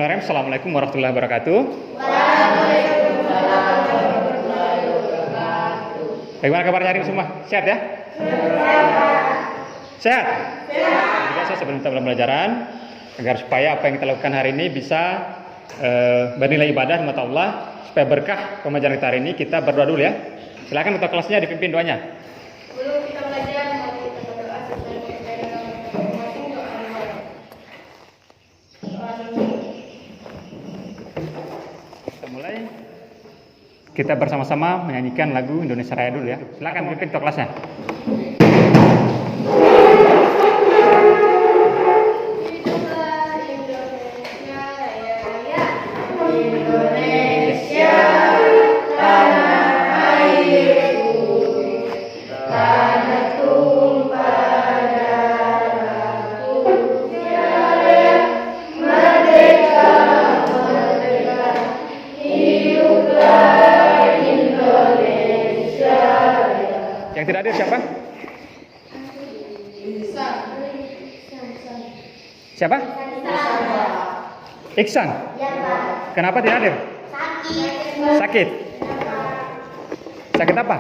Bismillahirrahmanirrahim. Assalamualaikum warahmatullahi wabarakatuh. Waalaikumsalam warahmatullahi wabarakatuh. Bagaimana kabarnya hari ini semua? Sehat ya? Sehat? Juga saya sebelum kita pembelajaran, agar supaya apa yang kita lakukan hari ini bisa bernilai ibadah di mata Allah, supaya berkah pembelajaran kita hari ini, kita berdoa dulu ya. Silakan ketua kelasnya dipimpin doanya. Sebelum kita belajar, mari kita berdoa sesuai dengan masing-masing doa dimulai. Kita mulai. Kita bersama-sama menyanyikan lagu Indonesia Raya dulu ya. Silakan pimpin ketua kelasnya. Yang tidak hadir siapa? Siapa? Iksan. Kenapa tidak hadir? Sakit. Sakit apa?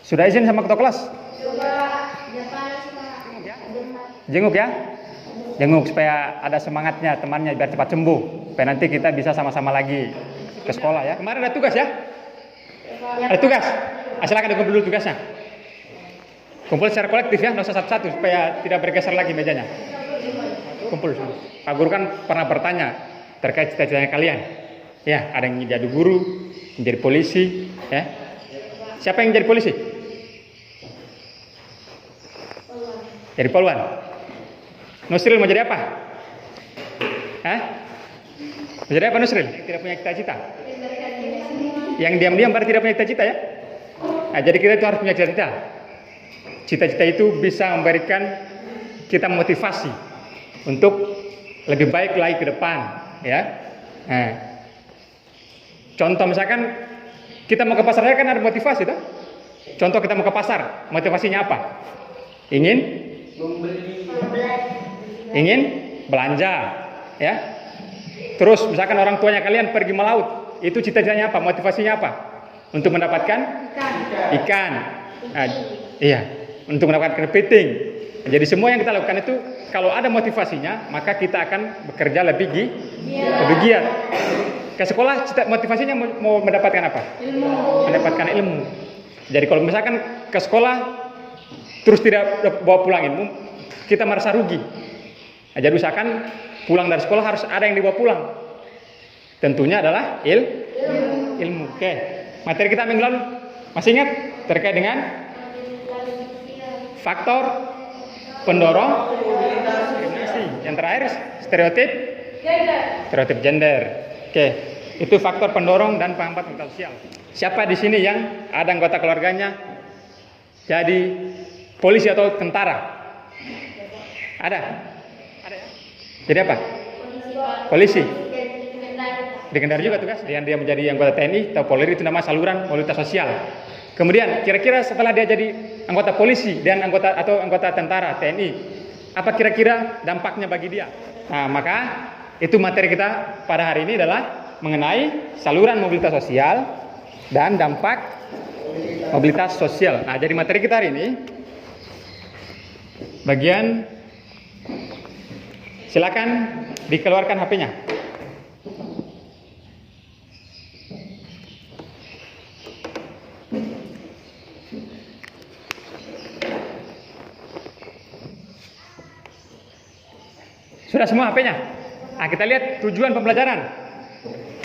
Sudah izin sama ketua kelas? Jenguk ya? Jenguk supaya ada semangatnya temannya biar cepat sembuh. Supaya nanti kita bisa sama-sama lagi ke sekolah ya. Kemarin ada tugas ya? Ada tugas. Silakan dikumpul dulu tugasnya. Kumpul secara kolektif ya, nggak usah satu-satu supaya tidak bergeser lagi mejanya. Kumpul. Pak Guru kan pernah bertanya terkait cita-citanya kalian. Ya, ada yang jadi guru, menjadi polisi, ya. Siapa yang jadi polisi? Jadi poluan. Nusril mau jadi apa? Hah? Mau jadi apa Nusril? Tidak punya cita-cita. Yang diam-diam berarti tidak punya cita-cita ya. Nah, jadi kita itu harus punya cita-cita. Cita-cita itu bisa memberikan kita motivasi untuk lebih baik lagi ke depan, ya. Nah, contoh misalkan kita mau ke pasar raya kan ada motivasi, toh? Contoh kita mau ke pasar, motivasinya apa? Ingin belanja, ya. Terus misalkan orang tuanya kalian pergi melaut, itu cita-citanya apa? Motivasinya apa? Untuk mendapatkan ikan. Nah, iya, untuk mendapatkan kepiting. Jadi semua yang kita lakukan itu kalau ada motivasinya, maka kita akan bekerja lebih giat. Ke sekolah motivasinya mau mendapatkan apa? Ilmu. Mendapatkan ilmu. Jadi kalau misalkan ke sekolah terus tidak bawa pulang ilmu, kita merasa rugi. Nah, jadi usahakan pulang dari sekolah harus ada yang dibawa pulang. Tentunya adalah ilmu. Oke. Materi kita minggu lalu masih ingat terkait dengan faktor pendorong diskriminasi. Yang terakhir stereotip gender. Oke. Itu faktor pendorong dan penghambat mobilitas sosial. Siapa di sini yang ada anggota keluarganya jadi polisi atau tentara? Ada ya? Jadi apa? Polisi. Di Kendari juga tugas. Yang dia menjadi anggota TNI atau Polri itu nama saluran mobilitas sosial. Kemudian kira-kira setelah dia jadi anggota polisi dan anggota tentara TNI, apa kira-kira dampaknya bagi dia? Nah, maka itu materi kita pada hari ini adalah mengenai saluran mobilitas sosial dan dampak mobilitas sosial. Nah, jadi materi kita hari ini bagian silakan dikeluarkan HP-nya. Sudah semua HP-nya? Nah, kita lihat tujuan pembelajaran.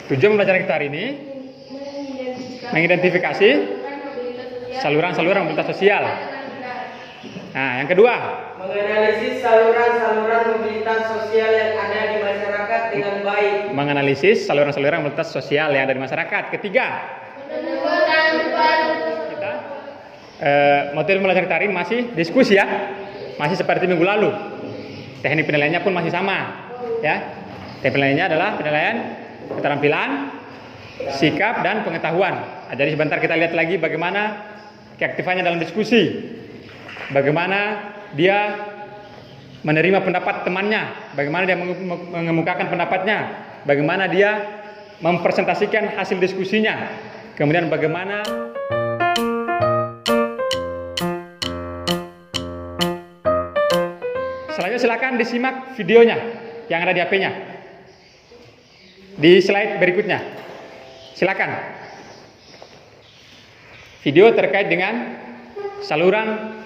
Tujuan pembelajaran kita hari ini mengidentifikasi saluran-saluran mobilitas sosial. Nah, yang kedua, menganalisis saluran-saluran mobilitas sosial yang ada di masyarakat dengan baik. Menganalisis saluran-saluran mobilitas sosial yang ada di masyarakat. Ketiga, kita materi pembelajaran kita hari ini masih diskusi ya, masih seperti minggu lalu. Teknik penilaiannya pun masih sama, ya. Teknik penilaiannya adalah penilaian keterampilan, sikap dan pengetahuan. Nah, jadi sebentar kita lihat lagi bagaimana keaktifannya dalam diskusi. Bagaimana dia menerima pendapat temannya, bagaimana dia mengemukakan pendapatnya, bagaimana dia mempresentasikan hasil diskusinya, kemudian bagaimana selanjutnya. Silakan disimak videonya yang ada di HP-nya di slide berikutnya. Silakan. Video terkait dengan saluran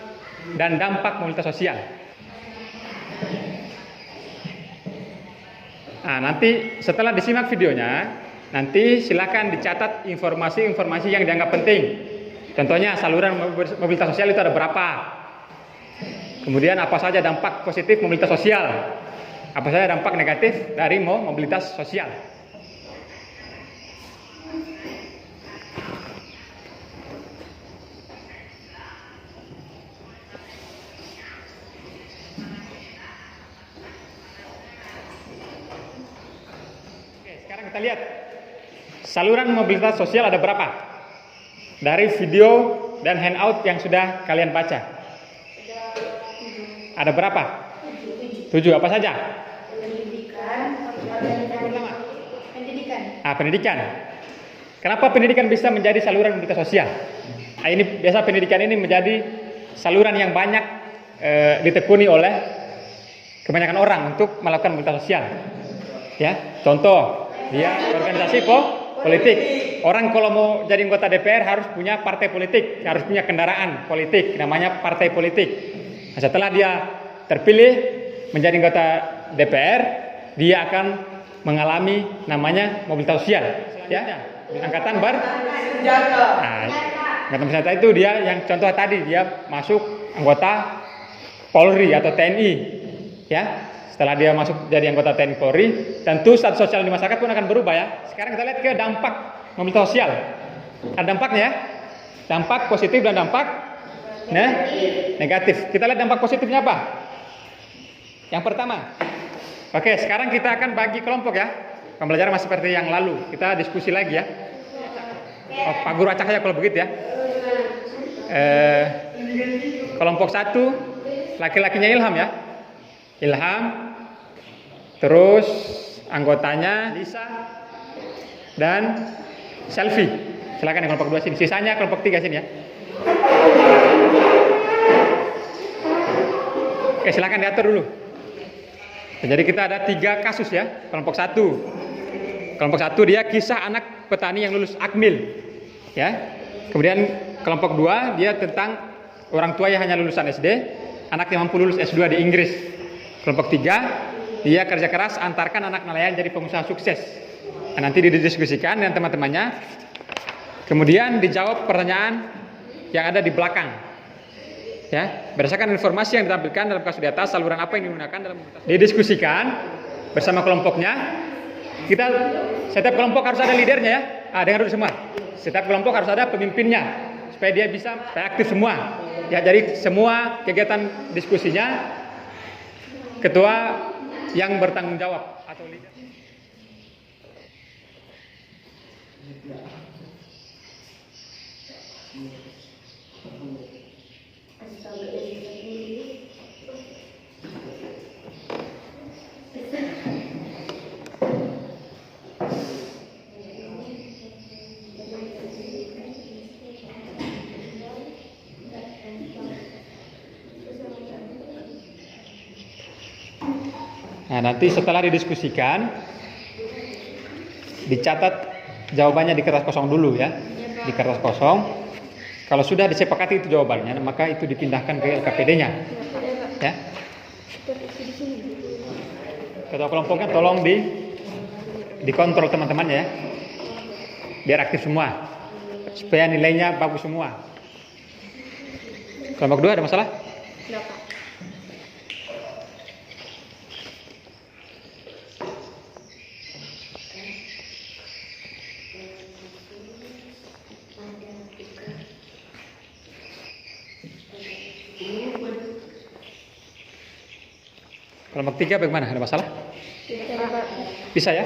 dan dampak mobilitas sosial. Nah, nanti setelah disimak videonya, nanti silakan dicatat informasi-informasi yang dianggap penting. Contohnya saluran mobilitas sosial itu ada berapa? Kemudian apa saja dampak positif mobilitas sosial? Apa saja dampak negatif dari mobilitas sosial? Sekarang kita lihat saluran mobilitas sosial ada berapa dari video dan handout yang sudah kalian baca. Ada berapa? 7. Apa saja? Pendidikan. Kenapa pendidikan bisa menjadi saluran mobilitas sosial? Ini biasa pendidikan ini menjadi saluran yang banyak ditekuni oleh kebanyakan orang untuk melakukan mobilitas sosial. Ya, contoh. Dia organisasi politik. Orang kalau mau jadi anggota DPR harus punya partai politik, harus punya kendaraan politik, namanya partai politik. Nah, setelah dia terpilih menjadi anggota DPR, dia akan mengalami namanya mobilitas sosial. Ya, angkatan angkatan bersenjata itu dia yang contoh tadi dia masuk anggota Polri atau TNI, ya. Setelah dia masuk jadi anggota TNI Polri, tentu status sosial di masyarakat pun akan berubah ya. Sekarang kita lihat ke dampak mobilitas sosial. Ada dampaknya ya. Dampak positif dan dampak negatif. Kita lihat dampak positifnya apa? Yang pertama. Oke, sekarang kita akan bagi kelompok ya. Pembelajaran masih seperti yang lalu. Kita diskusi lagi ya. Pak Guru acak aja kalau begitu ya. Kelompok 1 laki-lakinya Ilham ya. Ilham, terus anggotanya Lisa dan Selfie. Silakan yang kelompok 2 sini. Sisanya kelompok 3 sini ya. Oke, silakan diatur dulu. Jadi kita ada 3 kasus ya. Kelompok 1. Kelompok 1 dia kisah anak petani yang lulus Akmil. Ya. Kemudian kelompok 2 dia tentang orang tua yang hanya lulusan SD, anaknya mampu lulus S2 di Inggris. Kelompok 3, dia kerja keras antarkan anak nelayan jadi pengusaha sukses. Nah, nanti didiskusikan dengan teman-temannya. Kemudian dijawab pertanyaan yang ada di belakang. Ya, berdasarkan informasi yang ditampilkan dalam kasus di atas, saluran apa yang digunakan dalam didiskusikan bersama kelompoknya. Setiap kelompok harus ada leadernya ya. Dengar dulu semua. Setiap kelompok harus ada pemimpinnya supaya dia bisa aktif semua. Ya, jadi semua kegiatan diskusinya ketua yang bertanggung jawab atau leader. Nah, nanti setelah didiskusikan, dicatat jawabannya di kertas kosong dulu ya, di kertas kosong. Kalau sudah disepakati itu jawabannya, maka itu dipindahkan ke LKPD-nya. Ya. Ketua kelompoknya tolong dikontrol teman-temannya ya, biar aktif semua, supaya nilainya bagus semua. Kelompok 2 ada masalah? Kelompok 3 bagaimana? Ada masalah? Bisa ya?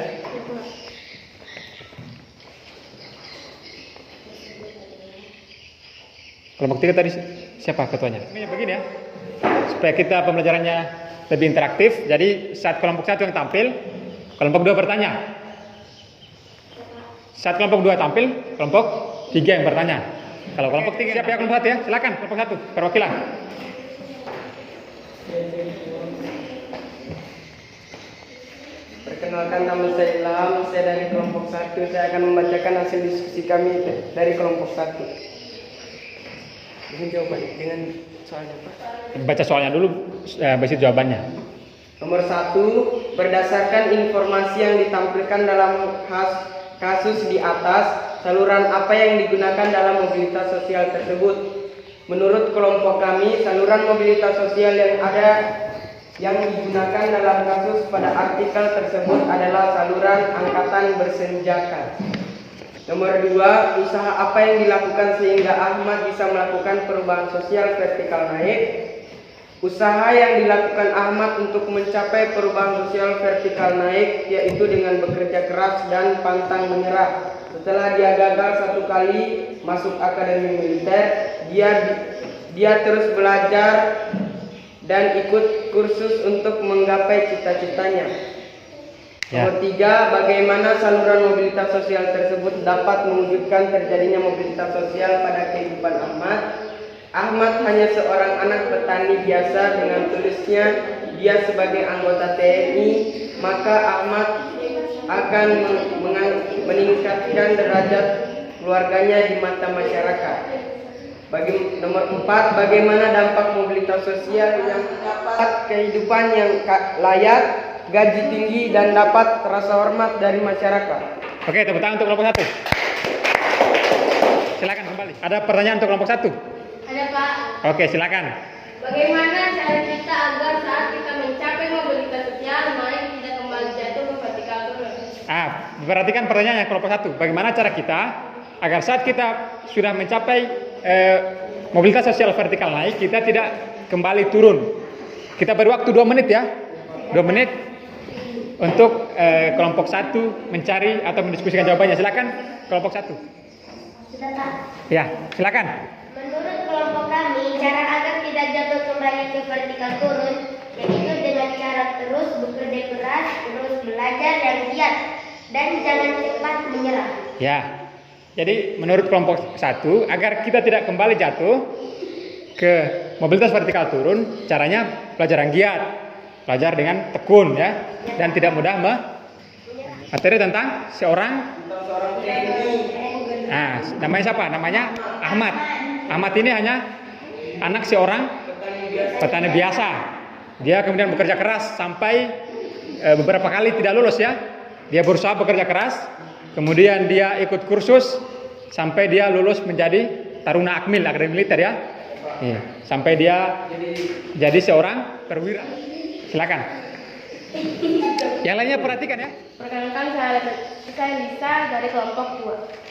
Kelompok 3 tadi Siapa ketuanya? Begini ya, supaya kita pembelajarannya lebih interaktif. Jadi saat kelompok 1 yang tampil, kelompok 2 bertanya. Saat kelompok 2 tampil, kelompok 3 yang bertanya. Kalau kelompok 3 siapa yang kelompok 1 ya? Silakan kelompok 1 perwakilan. Perkenalkan, nama saya Ilham, saya dari kelompok 1. Saya akan membacakan hasil diskusi kami dari kelompok 1. Dengan jawaban, dengan soalnya Pak. Baca soalnya dulu, baca jawabannya. Nomor 1, berdasarkan informasi yang ditampilkan dalam kasus di atas, saluran apa yang digunakan dalam mobilitas sosial tersebut? Menurut kelompok kami, saluran mobilitas sosial yang digunakan dalam kasus pada artikel tersebut adalah saluran angkatan bersenjata. Nomor 2, usaha apa yang dilakukan sehingga Ahmad bisa melakukan perubahan sosial vertikal naik? Usaha yang dilakukan Ahmad untuk mencapai perubahan sosial vertikal naik yaitu dengan bekerja keras dan pantang menyerah. Setelah dia gagal 1 kali masuk akademi militer, dia terus belajar dan ikut kursus untuk menggapai cita-citanya. Nomor 3, bagaimana saluran mobilitas sosial tersebut dapat mewujudkan terjadinya mobilitas sosial pada kehidupan Ahmad? Ahmad hanya seorang anak petani biasa. Dengan tulisnya dia sebagai anggota TNI, maka Ahmad akan meningkatkan derajat keluarganya di mata masyarakat. Nomor 4, bagaimana dampak mobilitas sosial yang dapat kehidupan yang layak, gaji tinggi, dan dapat terasa hormat dari masyarakat. Oke, tepuk tangan untuk kelompok 1. Silakan kembali. Ada pertanyaan untuk kelompok 1? Ada Pak. Oke, silakan. Bagaimana cara kita agar saat kita mencapai mobilitas sosial naik tidak kembali jatuh ke vertikal turun? Perhatikan pertanyaannya kelompok 1. Bagaimana cara kita agar saat kita sudah mencapai mobilitas sosial vertikal naik, kita tidak kembali turun? Kita beri waktu 2 menit ya. 2 menit untuk kelompok 1 mencari atau mendiskusikan jawabannya. Silakan kelompok 1. Sudah Pak. Ya, silakan. Menurut kelompok kami, cara agar tidak jatuh kembali ke vertikal turun yaitu dengan cara terus bekerja keras, terus belajar yang giat, dan jangan cepat menyerah. Ya. Jadi menurut kelompok 1, agar kita tidak kembali jatuh ke mobilitas vertikal turun, caranya belajar yang giat, belajar dengan tekun ya, dan tidak mudah materi tentang seorang. Nah, namanya siapa? Namanya Ahmad. Ahmad ini hanya anak seorang petani biasa. Dia kemudian bekerja keras sampai beberapa kali tidak lulus ya. Dia berusaha bekerja keras, kemudian dia ikut kursus sampai dia lulus menjadi Taruna Akmil, Akademi Militer ya. Iya. Sampai dia jadi seorang perwira. Silakan. Yang lainnya perhatikan ya. Perkenalkan, saya Lisa dari kelompok 2.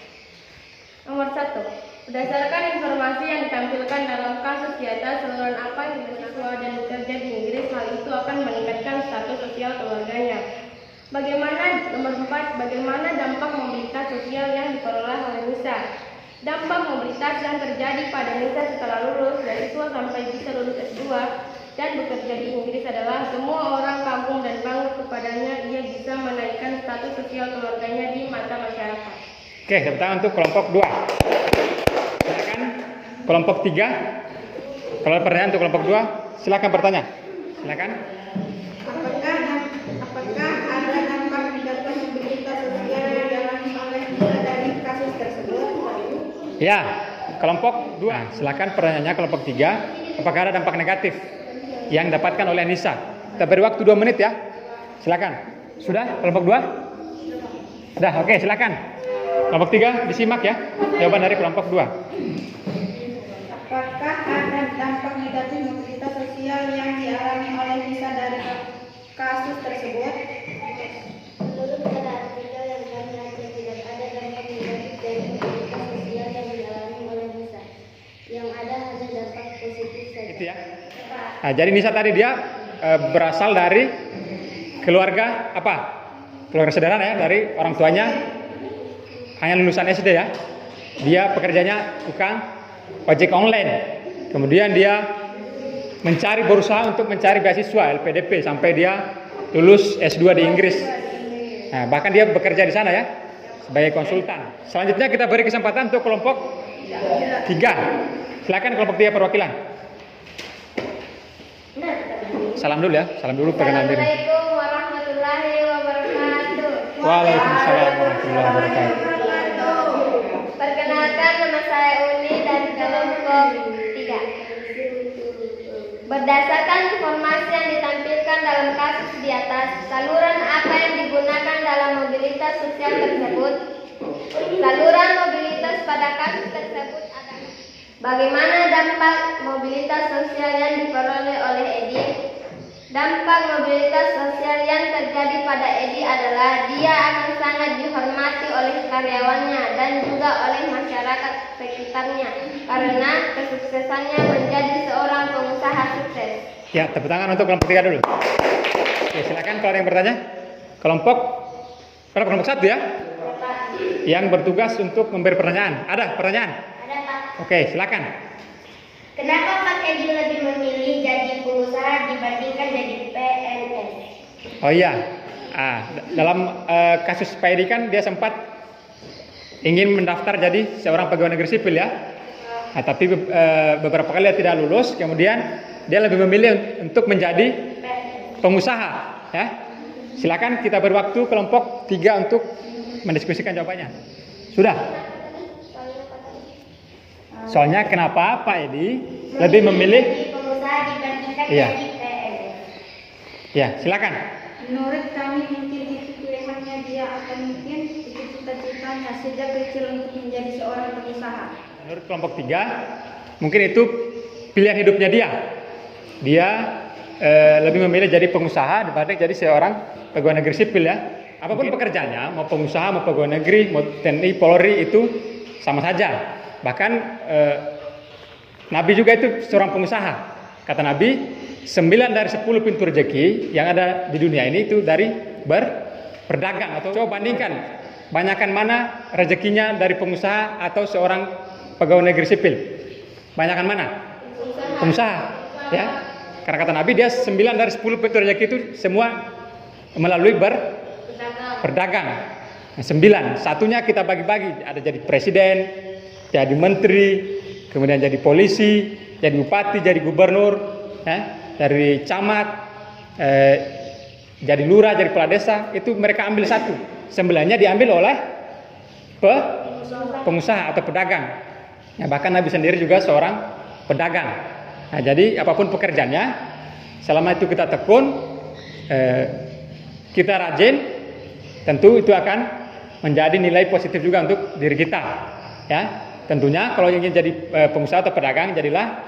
Nomor 1, berdasarkan informasi yang ditampilkan dalam kasus di atas, saluran apa yang bersiswa dan bekerja di Inggris, hal itu akan meningkatkan status sosial keluarganya. Nomor 4, bagaimana dampak mobilitas sosial yang diperoleh oleh Nisa? Dampak mobilitas yang terjadi pada Nisa setelah lulus dari siswa sampai bisa lulus S2 dan bekerja di Inggris adalah semua orang kagum dan bangga kepadanya. Ia bisa menaikkan status sosial keluarganya di mata masyarakat. Oke, tepuk tangan untuk kelompok 2. Silakan kelompok 3. Kalau ada pertanyaan untuk kelompok 2, silakan bertanya. Silakan. Apakah ada dampak negatif mobilitas sosial yang dialami oleh Nisa dari kasus tersebut? Ya, kelompok 2. Nah, silakan pertanyaannya kelompok 3. Apakah ada dampak negatif yang didapatkan oleh Nisa? Kita beri waktu 2 menit ya. Silakan. Sudah kelompok 2? Sudah, oke, silakan. Kelompok 3 disimak ya. Jawaban dari kelompok 2. Apakah ada dampak negatif mobilitas sosial yang dialami oleh Nisa dari kasus tersebut? Menurut pada artikel yang kami baca, tidak ada dampak negatif dari mobilitas sosial yang dialami oleh Nisa. Yang ada hanya dampak positif saja. Itu ya. Nah, jadi Nisa tadi dia berasal dari keluarga apa? Keluarga sederhana ya, dari orang tuanya hanya lulusan SD ya. Dia pekerjaannya tukang ojek online. kemudian dia berusaha untuk mencari beasiswa LPDP sampai dia lulus S2 di Inggris. Nah, bahkan dia bekerja di sana ya sebagai konsultan. Selanjutnya kita beri kesempatan untuk kelompok 3. Silakan kelompok 3 perwakilan. Salam dulu ya, salam dulu perkenalan diri. Assalamualaikum warahmatullahi wabarakatuh. Waalaikumsalam warahmatullahi wabarakatuh. Perkenalkan, nama saya Uni dari kelompok 3. Berdasarkan informasi yang ditampilkan dalam kasus di atas, saluran apa yang digunakan dalam mobilitas sosial tersebut? Saluran mobilitas pada kasus tersebut adalah bagaimana dampak mobilitas sosial yang diperoleh oleh Edi? Dampak mobilitas sosial yang terjadi pada Edi adalah dia akan sangat dihormati oleh karyawannya dan juga oleh masyarakat sekitarnya karena kesuksesannya menjadi seorang pengusaha sukses. Ya, tepuk tangan untuk kelompok 3 dulu. Oke, silakan kalau ada yang bertanya. Kelompok 1 ya? Yang bertugas untuk memberi pertanyaan. Ada pertanyaan? Ada, Pak. Oke, silakan. Kenapa Pak Edi lebih memilih jadi pengusaha dibandingkan jadi PNS? Oh iya, dalam kasus Pak Edi kan dia sempat ingin mendaftar jadi seorang pegawai negeri sipil ya. Nah, tapi beberapa kali dia tidak lulus, kemudian dia lebih memilih untuk menjadi pengusaha. Ya, silakan kita beri waktu kelompok 3 untuk mendiskusikan jawabannya. Sudah? Soalnya kenapa Pak Edi lebih memilih pengusaha dibandingkan Iya. jadi PNS? Ya, silakan. Menurut kami mungkin itu pilihannya dia atau mungkin itu cita-citanya sejak kecil untuk menjadi seorang pengusaha. Menurut kelompok 3, mungkin itu pilihan hidupnya dia. Dia lebih memilih jadi pengusaha dibanding jadi seorang pegawai negeri sipil ya. Apapun pekerjaannya, mau pengusaha, mau pegawai negeri, mau TNI, Polri itu sama saja. Bahkan Nabi juga itu seorang pengusaha. Kata Nabi, 9 dari 10 pintu rezeki yang ada di dunia ini itu dari berdagang. Atau coba bandingkan, banyakan mana rezekinya dari pengusaha atau seorang pegawai negeri sipil? Banyakan mana? Pengusaha. Ya. Karena kata Nabi dia 9 dari 10 pintu rezeki itu semua melalui berdagang. Nah, 9, satunya kita bagi-bagi. Ada jadi presiden, jadi menteri, kemudian jadi polisi, jadi bupati, jadi gubernur, dari camat, jadi lurah, jadi kepala desa. Itu mereka ambil satu. 9-nya diambil oleh pengusaha atau pedagang. Nah, bahkan Nabi sendiri juga seorang pedagang. Nah, jadi apapun pekerjaannya, selama itu kita tekun, kita rajin, tentu itu akan menjadi nilai positif juga untuk diri kita. Ya, tentunya kalau ingin jadi pengusaha atau pedagang, jadilah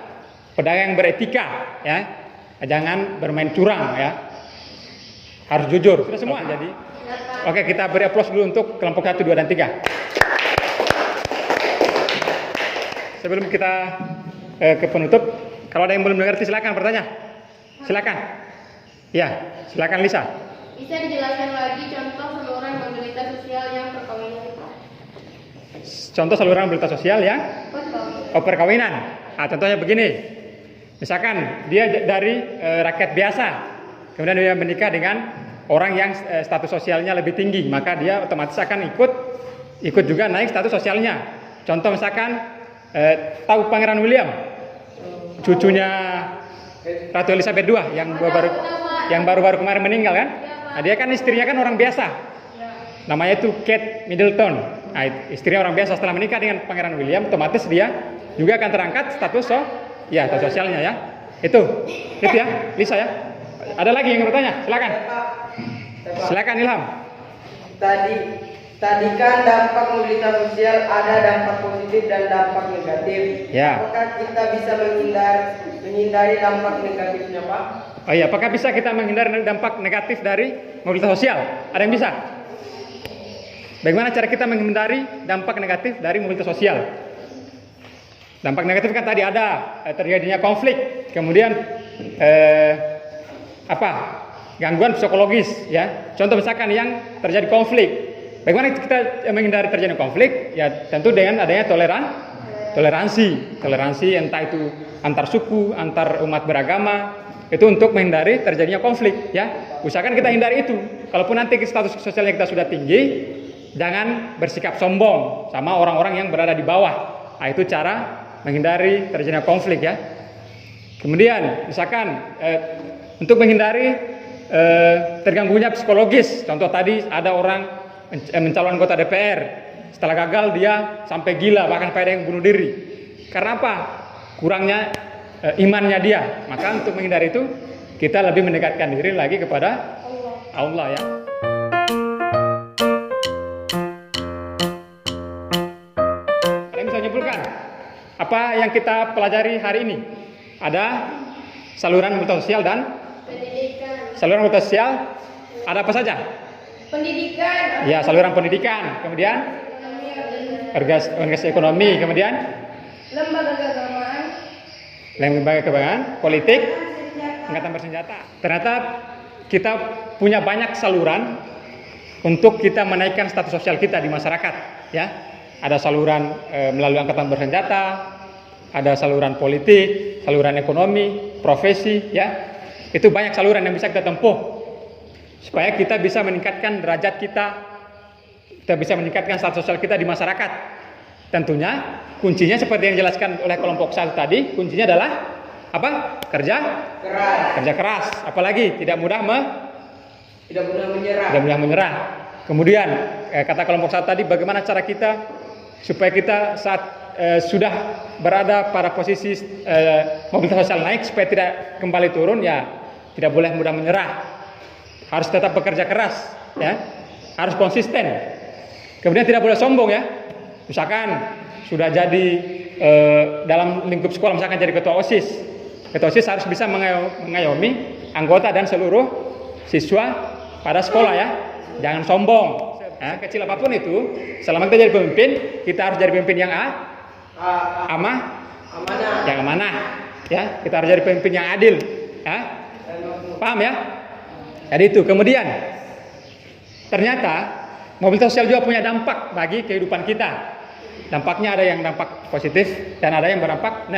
pedagang yang beretika. Ya, jangan bermain curang. Ya, harus jujur. Sudah semua. Jadi, oke, kita beri aplaus dulu untuk kelompok 1, 2, dan 3. Sebelum kita ke penutup, kalau ada yang belum mengerti silakan bertanya. Silakan. Ya, silakan Lisa. Bisa dijelaskan lagi contoh saluran mobilitas sosial yang perkawinan? Contoh saluran mobilitas sosial yang perkawinan. Contohnya begini. Misalkan dia dari rakyat biasa, kemudian dia menikah dengan orang yang status sosialnya lebih tinggi, maka dia otomatis akan ikut juga naik status sosialnya. Contoh misalkan tahu Pangeran William, cucunya Ratu Elizabeth II yang baru-baru kemarin meninggal kan? Nah, dia kan istrinya kan orang biasa. Namanya itu Kate Middleton. Nah, istrinya orang biasa, setelah menikah dengan Pangeran William, otomatis dia juga akan terangkat status sosialnya ya. Itu ya, Lisa ya. Ada lagi yang bertanya? Silakan. Silakan Ilham. Tadi kan dampak mobilitas sosial ada dampak positif dan dampak negatif. Ya. Apakah kita bisa menghindari dampak negatifnya, Pak? Oh iya, apakah bisa kita menghindari dampak negatif dari mobilitas sosial? Ada yang bisa? Bagaimana cara kita menghindari dampak negatif dari mobilitas sosial? Dampak negatif kan tadi ada terjadinya konflik, kemudian gangguan psikologis ya. Contoh misalkan yang terjadi konflik. Bagaimana kita menghindari terjadi konflik? Ya tentu dengan adanya toleransi entah itu antar suku, antar umat beragama, itu untuk menghindari terjadinya konflik, ya. Usahakan kita hindari itu. Kalaupun nanti status sosialnya kita sudah tinggi, jangan bersikap sombong sama orang-orang yang berada di bawah. Nah, itu cara menghindari terjadinya konflik, ya. Kemudian misalkan untuk menghindari terganggunya psikologis, contoh tadi ada orang mencalon anggota DPR, setelah gagal dia sampai gila, bahkan sampai ada yang bunuh diri. Karena apa? Kurangnya imannya dia. Maka untuk menghindari itu kita lebih mendekatkan diri lagi kepada Allah, ya. Ada yang bisa menyimpulkan apa yang kita pelajari hari ini? Ada saluran mobilitas sosial dan Pendidikan. saluran mobilitas sosial. Ada apa saja? Pendidikan. Ya, saluran pendidikan. Kemudian organisasi ekonomi. Kemudian Lembaga keagamaan. lembaga keagamaan, politik, angkatan bersenjata. Ternyata kita punya banyak saluran untuk kita menaikkan status sosial kita di masyarakat, ya. Ada saluran melalui angkatan bersenjata, ada saluran politik, saluran ekonomi, profesi, ya. Itu banyak saluran yang bisa kita tempuh supaya kita bisa meningkatkan derajat kita bisa meningkatkan status sosial kita di masyarakat. Tentunya kuncinya seperti yang dijelaskan oleh kelompok 1 tadi, kuncinya adalah apa? Kerja keras. Apalagi tidak mudah menyerah. Kemudian kata kelompok 1 tadi, bagaimana cara kita supaya kita saat sudah berada pada posisi mobilitas sosial naik supaya tidak kembali turun, ya tidak boleh mudah menyerah. Harus tetap bekerja keras, ya. Harus konsisten. Kemudian tidak boleh sombong, ya. Misalkan sudah jadi dalam lingkup sekolah, misalkan jadi ketua OSIS. Ketua OSIS harus bisa mengayomi anggota dan seluruh siswa pada sekolah, ya. Jangan sombong. Ya, kecil apapun itu, selama kita jadi pemimpin, kita harus jadi pemimpin yang amanah. Ya, kita harus jadi pemimpin yang adil. Ya. Paham, ya? Jadi itu. Kemudian ternyata mobilitas sosial juga punya dampak bagi kehidupan kita. Dampaknya ada yang dampak positif dan ada yang berdampak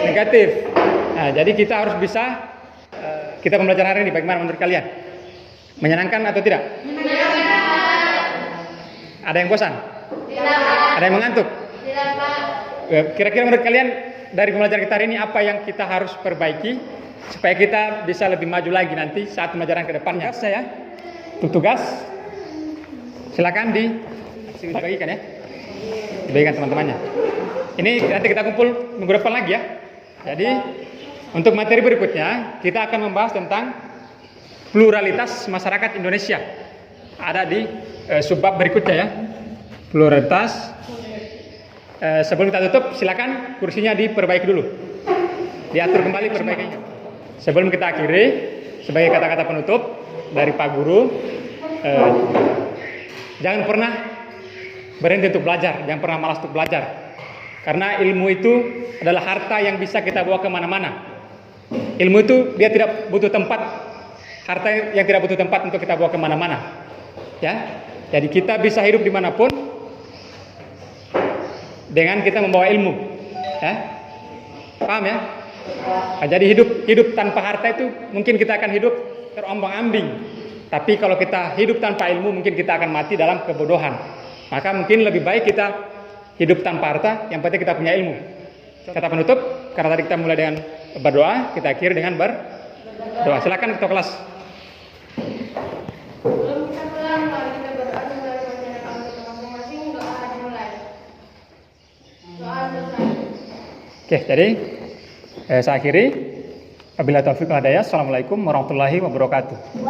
negatif. Nah, jadi kita harus bisa kita pembelajaran hari ini bagaimana menurut kalian? Menyenangkan atau tidak? Ada yang bosan? Tidak. Ada yang mengantuk? Tidak, Pak. Kira-kira menurut kalian dari pembelajaran kita hari ini apa yang kita harus perbaiki supaya kita bisa lebih maju lagi nanti saat pembelajaran ke depannya? Saya tugas silakan dibagikan, ya. Dibagikan teman-temannya. Ini nanti kita kumpul minggu depan lagi, ya. Jadi untuk materi berikutnya kita akan membahas tentang pluralitas masyarakat Indonesia. Ada di subbab berikutnya, ya. Pluralitas. Sebelum kita tutup, silakan kursinya diperbaiki dulu. Diatur kembali perbaikannya. Sebelum kita akhiri, sebagai kata-kata penutup dari Pak Guru, jangan pernah berhenti untuk belajar, jangan pernah malas untuk belajar. Karena ilmu itu adalah harta yang bisa kita bawa kemana-mana. Ilmu itu dia tidak butuh tempat, harta yang tidak butuh tempat untuk kita bawa kemana-mana. Ya, jadi kita bisa hidup dimanapun dengan kita membawa ilmu. Ya, paham, ya? Nah, jadi hidup tanpa harta itu mungkin kita akan hidup terombang-ambing. Tapi kalau kita hidup tanpa ilmu, mungkin kita akan mati dalam kebodohan. Maka mungkin lebih baik kita hidup tanpa harta, yang penting kita punya ilmu. Kata penutup, karena tadi kita mulai dengan berdoa, kita akhiri dengan berdoa. Silakan ketua kelas. Belum kita pulang, mari kita berdoa dari wajah anggota masing-masing. Doa dimulai. Doa selesai. Oke, jadi saya akhiri. Wabillahi taufiq wal hidayah. Assalamualaikum warahmatullahi wabarakatuh.